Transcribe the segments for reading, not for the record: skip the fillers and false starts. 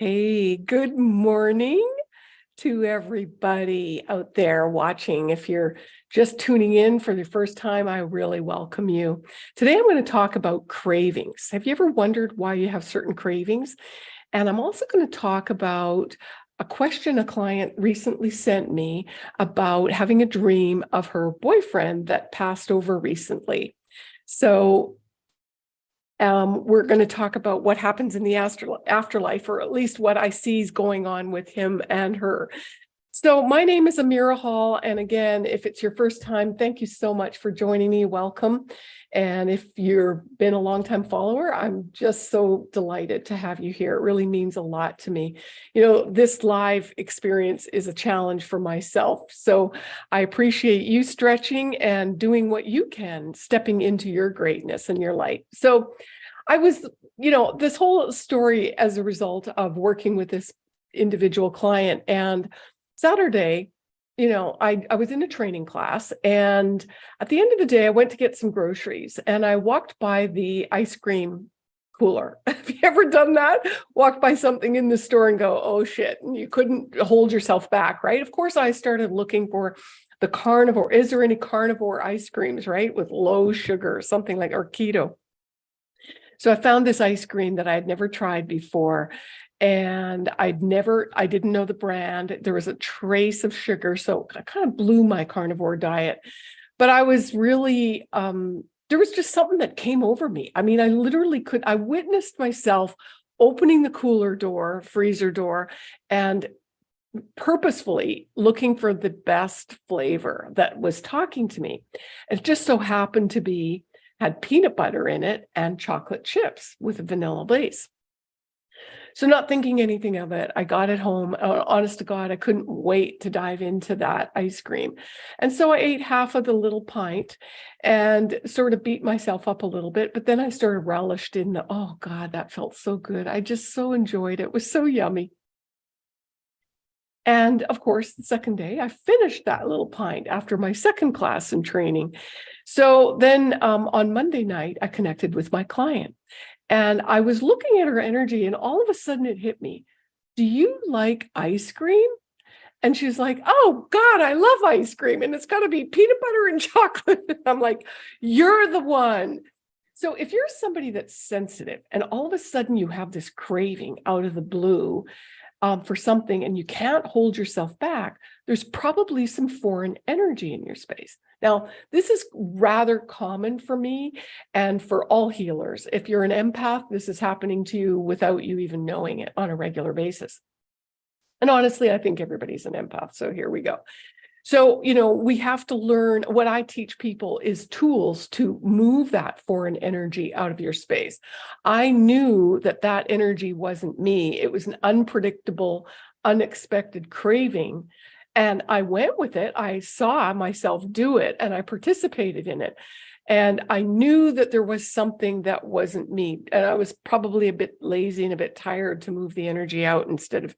Hey, good morning to everybody out there watching. If you're just tuning in for the first time, I really welcome you. Today, I'm going to talk about cravings. Have you ever wondered why you have certain cravings? And I'm also going to talk about a question a client recently sent me about having a dream of her boyfriend that passed over recently. So we're going to talk about what happens in the afterlife, or at least what I see is going on with him and her. So my name is Amira Hall. And again, if it's your first time, thank you so much for joining me. Welcome. And if you've been a longtime follower, I'm just so delighted to have you here. It really means a lot to me. You know, this live experience is a challenge for myself. So I appreciate you stretching and doing what you can, stepping into your greatness and your light. So I was, this whole story as a result of working with this individual client. And Saturday, I was in a training class, and at the end of the day, I went to get some groceries, and I walked by the ice cream cooler. Have you ever done that? Walked by something in the store and go, oh shit, and you couldn't hold yourself back, right? Of course, I started looking for the carnivore. Is there any carnivore ice creams, right? With low sugar, something like, or keto. So I found this ice cream that I had never tried before, and I didn't know the brand. There was a trace of sugar, so it kind of blew my carnivore diet. But I was really, there was just something that came over me. I mean, I witnessed myself opening the cooler door, freezer door, and purposefully looking for the best flavor that was talking to me. It just so happened to be had peanut butter in it and chocolate chips with a vanilla base. So not thinking anything of it, I got it home. Honest to God, I couldn't wait to dive into that ice cream. And so I ate half of the little pint and sort of beat myself up a little bit. But then I started relished in oh God, that felt so good. I just so enjoyed it. It was so yummy. And of course, the second day, I finished that little pint after my second class in training. So then on Monday night, I connected with my client, and I was looking at her energy, and all of a sudden it hit me. Do you like ice cream? And she's like, oh God, I love ice cream. And it's got to be peanut butter and chocolate. I'm like, you're the one. So if you're somebody that's sensitive and all of a sudden you have this craving out of the blue, for something and you can't hold yourself back, there's probably some foreign energy in your space. Now, this is rather common for me and for all healers. If you're an empath, this is happening to you without you even knowing it on a regular basis. And honestly, I think everybody's an empath. So here we go. So, we have to learn. What I teach people is tools to move that foreign energy out of your space. I knew that that energy wasn't me. It was an unpredictable, unexpected craving. And I went with it. I saw myself do it and I participated in it. And I knew that there was something that wasn't me. And I was probably a bit lazy and a bit tired to move the energy out instead of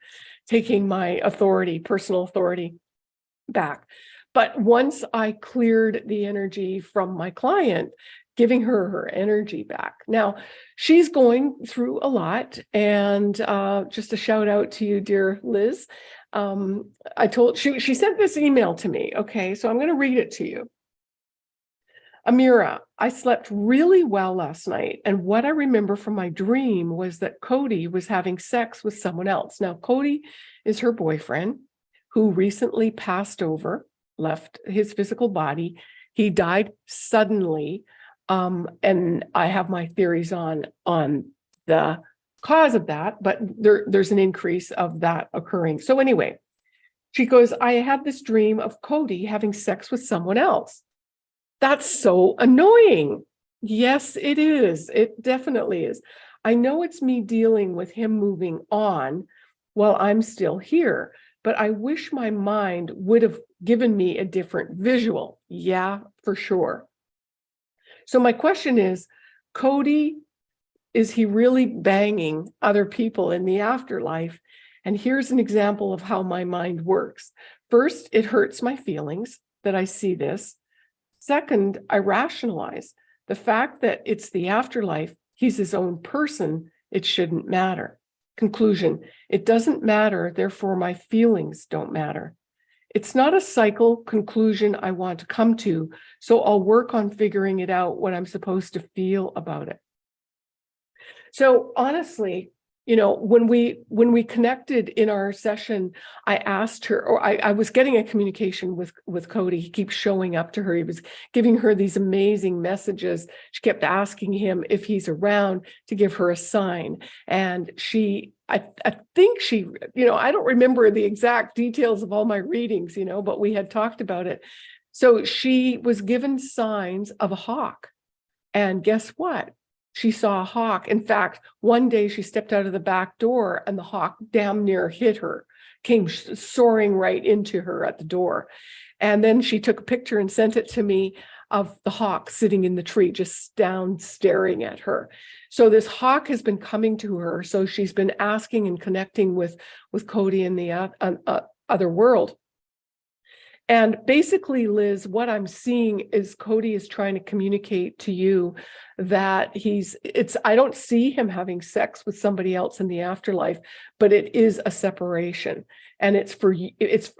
taking my authority, personal authority, back. But once I cleared the energy from my client, giving her energy back. Now, she's going through a lot. And just a shout out to you, dear Liz. She sent this email to me. Okay, so I'm going to read it to you. Amira, I slept really well last night. And what I remember from my dream was that Cody was having sex with someone else. Now, Cody is her boyfriend, who recently passed over, left his physical body. He died suddenly. And I have my theories on the cause of that, but there's an increase of that occurring. So anyway, she goes, I had this dream of Cody having sex with someone else. That's so annoying. Yes, it is. It definitely is. I know it's me dealing with him moving on while I'm still here, but I wish my mind would have given me a different visual. Yeah, for sure. So my question is, Cody, is he really banging other people in the afterlife? And here's an example of how my mind works. First, it hurts my feelings that I see this. Second, I rationalize the fact that it's the afterlife. He's his own person. It shouldn't matter. Conclusion, it doesn't matter, therefore my feelings don't matter. It's not a cycle conclusion I want to come to, so I'll work on figuring it out what I'm supposed to feel about it. So honestly, when we connected in our session, I asked her, or I was getting a communication with Cody. He keeps showing up to her. He was giving her these amazing messages. She kept asking him if he's around to give her a sign. And I think she, I don't remember the exact details of all my readings, but we had talked about it. So she was given signs of a hawk. And guess what? She saw a hawk. In fact, one day she stepped out of the back door and the hawk damn near hit her, came soaring right into her at the door. And then she took a picture and sent it to me of the hawk sitting in the tree, just down staring at her. So this hawk has been coming to her. So she's been asking and connecting with Cody in the other world. And basically, Liz, what I'm seeing is Cody is trying to communicate to you that I don't see him having sex with somebody else in the afterlife, but it is a separation. And it's for you, it's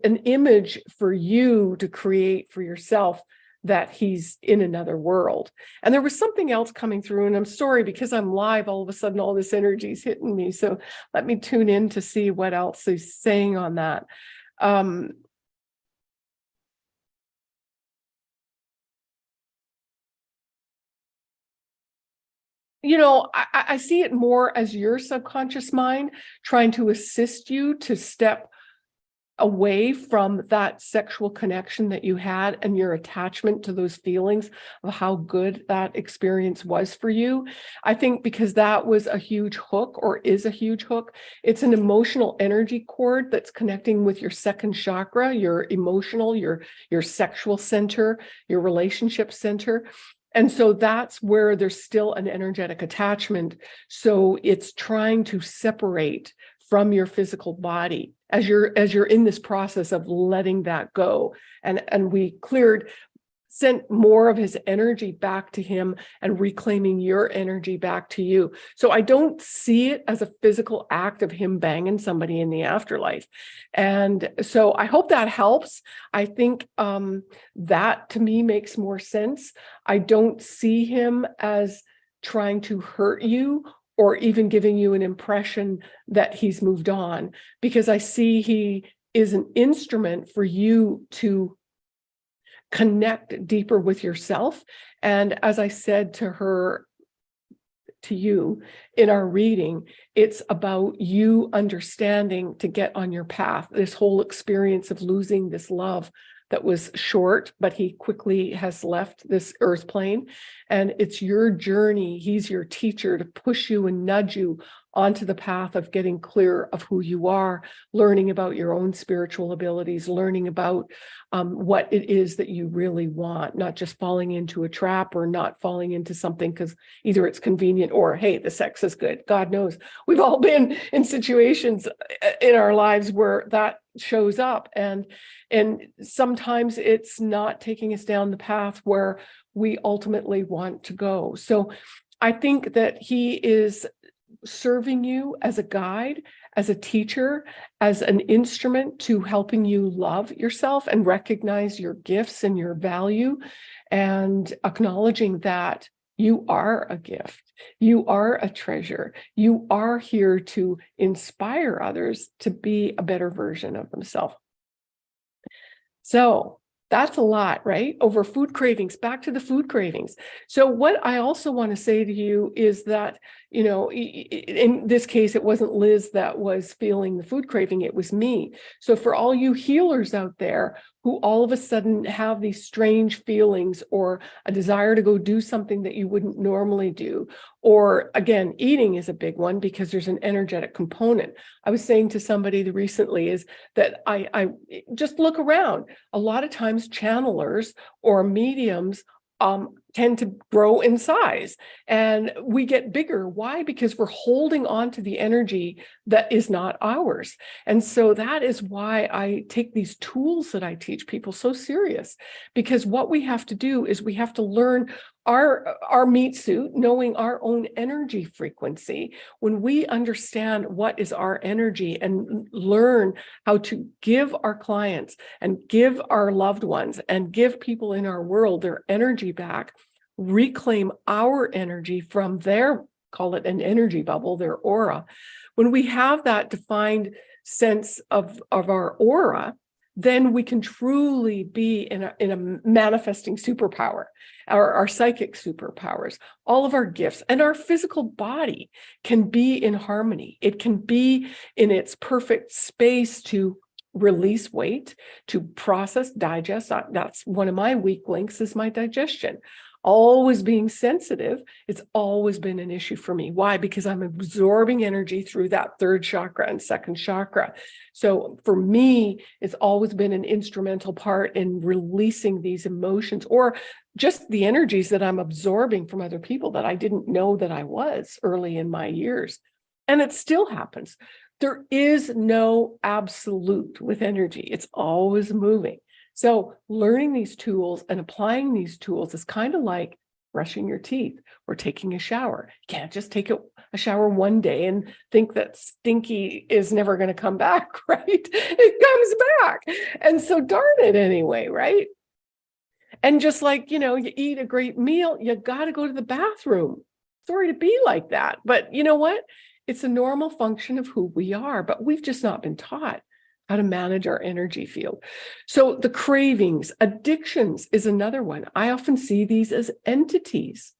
an image for you to create for yourself that he's in another world. And there was something else coming through, and I'm sorry, because I'm live, all of a sudden, all this energy is hitting me. So let me tune in to see what else he's saying on that. I see it more as your subconscious mind trying to assist you to step away from that sexual connection that you had and your attachment to those feelings of how good that experience was for you. I think because that was a huge hook, or is a huge hook. It's an emotional energy cord that's connecting with your second chakra, your emotional, your sexual center, your relationship center. And so that's where there's still an energetic attachment. So it's trying to separate from your physical body as you're in this process of letting that go. And we sent more of his energy back to him and reclaiming your energy back to you. So I don't see it as a physical act of him banging somebody in the afterlife. And so I hope that helps. I think that to me makes more sense. I don't see him as trying to hurt you or even giving you an impression that he's moved on, because I see he is an instrument for you to connect deeper with yourself. And as I said to you in our reading, it's about you understanding to get on your path. This whole experience of losing this love that was short, but he quickly has left this earth plane. And it's your journey. He's your teacher to push you and nudge you onto the path of getting clear of who you are, learning about your own spiritual abilities, learning about what it is that you really want, not just falling into a trap or not falling into something because either it's convenient or, hey, the sex is good. God knows we've all been in situations in our lives where that shows up. And sometimes it's not taking us down the path where we ultimately want to go. So I think that he is serving you as a guide, as a teacher, as an instrument to helping you love yourself and recognize your gifts and your value, and acknowledging that you are a gift, you are a treasure, you are here to inspire others to be a better version of themselves. So that's a lot, right? Over food cravings, back to the food cravings. So what I also want to say to you is that, in this case, it wasn't Liz that was feeling the food craving, it was me. So for all you healers out there who all of a sudden have these strange feelings or a desire to go do something that you wouldn't normally do, or again, eating is a big one because there's an energetic component. I was saying to somebody recently is that I just look around. A lot of times channelers or mediums tend to grow in size and we get bigger. Why? Because we're holding on to the energy that is not ours. And so that is why I take these tools that I teach people so serious, because what we have to do is we have to learn our meat suit, knowing our own energy frequency, when we understand what is our energy and learn how to give our clients and give our loved ones and give people in our world their energy back, reclaim our energy from their, call it an energy bubble, their aura. When we have that defined sense of our aura, then we can truly be in a manifesting superpower, our psychic superpowers, all of our gifts, and our physical body can be in harmony. It can be in its perfect space to release weight, to process, digest. That's one of my weak links, is my digestion. Always being sensitive, it's always been an issue for me. Why? Because I'm absorbing energy through that third chakra and second chakra. So for me, it's always been an instrumental part in releasing these emotions, or just the energies that I'm absorbing from other people that I didn't know that I was early in my years. And it still happens. There is no absolute with energy. It's always moving. So learning these tools and applying these tools is kind of like brushing your teeth or taking a shower. You can't just take a shower one day and think that stinky is never going to come back, right? It comes back. And so darn it anyway, right? And just like, you eat a great meal, you got to go to the bathroom. Sorry to be like that. But you know what? It's a normal function of who we are, but we've just not been taught how to manage our energy field. So the cravings, addictions is another one. I often see these as entities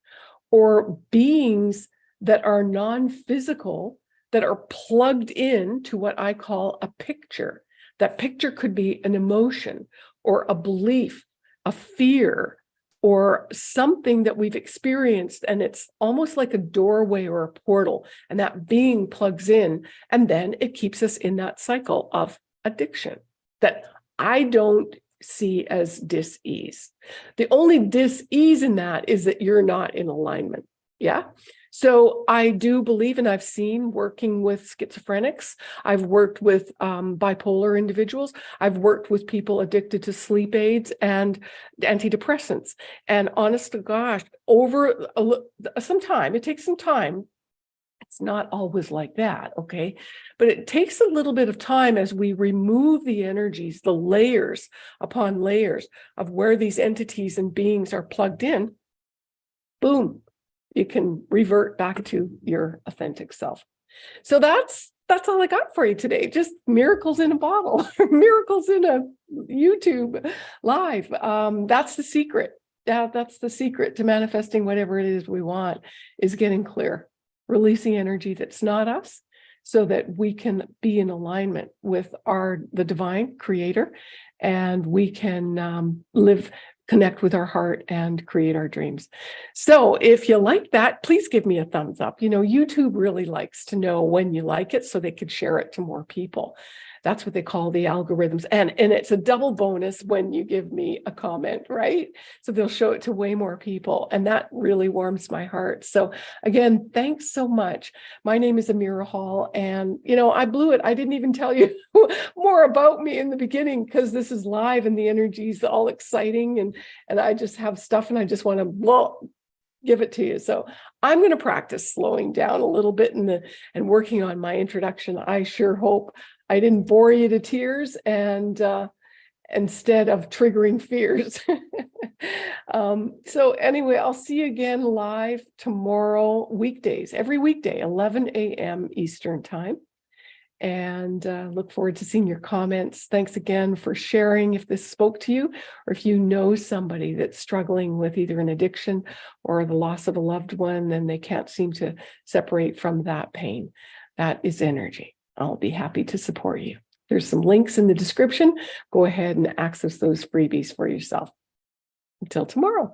or beings that are non-physical, that are plugged in to what I call a picture. That picture could be an emotion or a belief, a fear, or something that we've experienced, and it's almost like a doorway or a portal, and that being plugs in, and then it keeps us in that cycle of addiction that I don't see as dis-ease. The only dis-ease in that is that you're not in alignment. Yeah. So I do believe, and I've seen working with schizophrenics, I've worked with bipolar individuals, I've worked with people addicted to sleep aids and antidepressants. And honest to gosh, over some time, it takes some time. It's not always like that, okay? But it takes a little bit of time as we remove the energies, the layers upon layers of where these entities and beings are plugged in. Boom, you can revert back to your authentic self. So that's all I got for you today. Just miracles in a bottle, miracles in a YouTube live. That's the secret. Yeah, that's the secret to manifesting whatever it is we want, is getting clear. Releasing energy that's not us, so that we can be in alignment with the divine creator, and we can connect with our heart and create our dreams. So if you like that, please give me a thumbs up. YouTube really likes to know when you like it so they could share it to more people. That's what they call the algorithms. And it's a double bonus when you give me a comment, right? So they'll show it to way more people. And that really warms my heart. So again, thanks so much. My name is Amira Hall. And, I blew it. I didn't even tell you more about me in the beginning, because this is live and the energy is all exciting. And I just have stuff and I just want to give it to you. So I'm going to practice slowing down a little bit and working on my introduction. I sure hope I didn't bore you to tears and instead of triggering fears. So anyway, I'll see you again live tomorrow, weekdays, every weekday, 11 a.m. Eastern time. And look forward to seeing your comments. Thanks again for sharing if this spoke to you, or if you know somebody that's struggling with either an addiction or the loss of a loved one, and they can't seem to separate from that pain. That is energy. I'll be happy to support you. There's some links in the description. Go ahead and access those freebies for yourself. Until tomorrow.